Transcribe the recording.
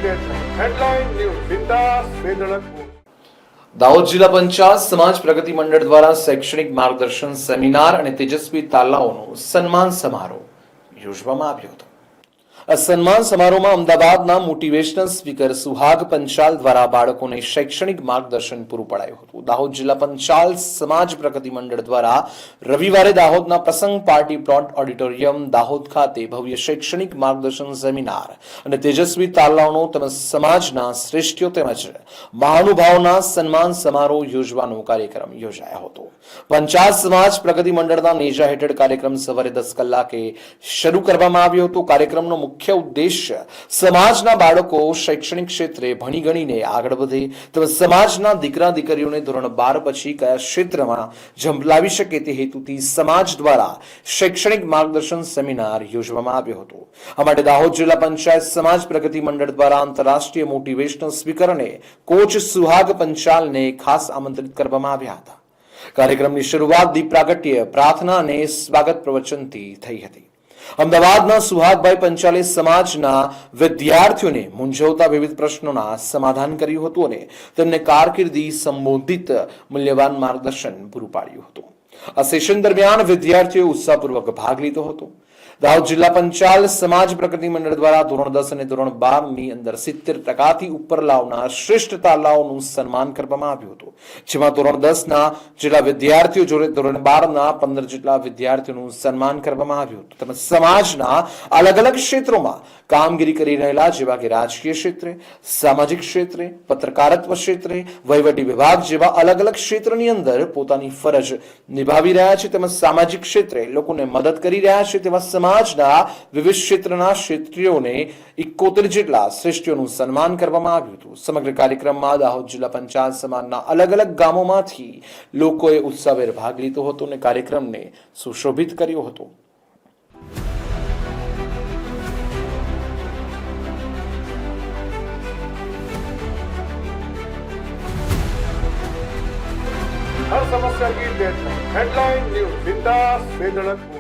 Headline news બિંદાસ બેધડક. દાહોદ જિલ્લા પંચાયત સમાજ પ્રગતિ મંડળ દ્વારા શૈક્ષણિક માર્ગદર્શન સેમિનાર અને તેજસ્વી તાલાઓનો સન્માન સમારોહ યોજવામાં આવ્યો હતો. આ સન્માન સમારોહમાં અમદાવાદના મોટિવેશનલ સ્પીકર સુહાગ પંચાલ દ્વારા બાળકોને શૈક્ષણિક માર્ગદર્શન પૂરું પડાયું હતું. દાહોદ જિલ્લા પંચાયત સમાજ પ્રગતિ મંડળ દ્વારા રવિવારે દાહોદના પ્રસંગ પાર્ટી પ્લોટ ઓડિટોરિયમ દાહોદ ખાતે ભવ્ય શૈક્ષણિક માર્ગદર્શન સેમિનાર અને તેજસ્વી તાલાઓનો તેમજ સમાજના શ્રેષ્ઠીઓ તેમજ મહાનુભાવોના સન્માન સમારોહ યોજવાનો કાર્યક્રમ યોજાયો હતો. પંચાયત સમાજ પ્રગતિ મંડળના નેજા હેઠળ કાર્યક્રમ સવારે 10 કલાકે શરૂ કરવામાં આવ્યો હતો. કાર્યક્રમનો મુખ્ય ઉદ્દેશ્ય સમાજના બાળકો શૈક્ષણિક ક્ષેત્રે ભણી ગણીને આગળ વધે તેમજ સમાજના દીકરા દીકરીઓને ધોરણ 12 પછી કયા ક્ષેત્રમાં ઝંપલાવી શકે તે હેતુથી સમાજ દ્વારા શૈક્ષણિક માર્ગદર્શન સેમિનાર યોજવામાં આવ્યો હતો. આ માટે દાહોદ જિલ્લા પંચાયત સમાજ પ્રગતિ મંડળ દ્વારા આંતરરાષ્ટ્રીય મોટિવેશનલ સ્પીકર અને કોચ સુહાગ પંચાલને ખાસ આમંત્રિત કરવામાં આવ્યા હતા. કાર્યક્રમની શરૂઆત દીપ પ્રાગટ્ય, પ્રાર્થના અને સ્વાગત પ્રવચનથી થઈ હતી. અમદાવાદના સુહાગભાઈ પંચાલે સમાજના વિદ્યાર્થીઓને મૂંઝવતા વિવિધ પ્રશ્નોના સમાધાન કર્યું હતું અને તેમને કારકિર્દી સંબોધિત મૂલ્યવાન માર્ગદર્શન પૂરું પાડ્યું હતું. આ સેશન દરમિયાન વિદ્યાર્થીઓએ ઉત્સાહપૂર્વક ભાગ લીધો હતો. દાહોદ જિલ્લા પંચાલ સમાજ પ્રગતિ મંડળ દ્વારા ધોરણ 10 અને ધોરણ 12 ની અંદર 70% ઉપર લાવનાર શ્રેષ્ઠ તાલાઓનું સન્માન કરવામાં આવ્યું હતું, જેમાં ધોરણ 10 ના જેટલા વિદ્યાર્થીઓ જોડે ધોરણ 12 ના 15 જેટલા વિદ્યાર્થીઓનું સન્માન કરવામાં આવ્યું હતું. તેમજ સમાજના અલગ અલગ ક્ષેત્રોમાં કામગીરી કરી રહેલા જેવા કે રાજકીય ક્ષેત્રે, સામાજિક ક્ષેત્રે, પત્રકારત્વ ક્ષેત્રે, વહીવટી વિભાગ જેવા અલગ અલગ ક્ષેત્રની અંદર પોતાની ફરજ નિભાવી રહ્યા છે તેમજ સામાજિક ક્ષેત્રે લોકોને મદદ કરી રહ્યા છે તેવા સમાજના વિવિધ ક્ષેત્રના ક્ષેત્રીઓને 71 જેટલા શ્રેષ્ઠીઓનું સન્માન કરવામાં આવ્યું હતું. સમગ્ર કાર્યક્રમમાં દાહોદ જિલ્લા પંચાયત સમાજના અલગ અલગ ગામોમાંથી લોકોએ ઉત્સાહભેર ભાગ લીધો હતો અને કાર્યક્રમને સુશોભિત કર્યો હતો. हर समस्या की डेडलाइन. हेडलाइन न्यूज बिंदास बेधड़क.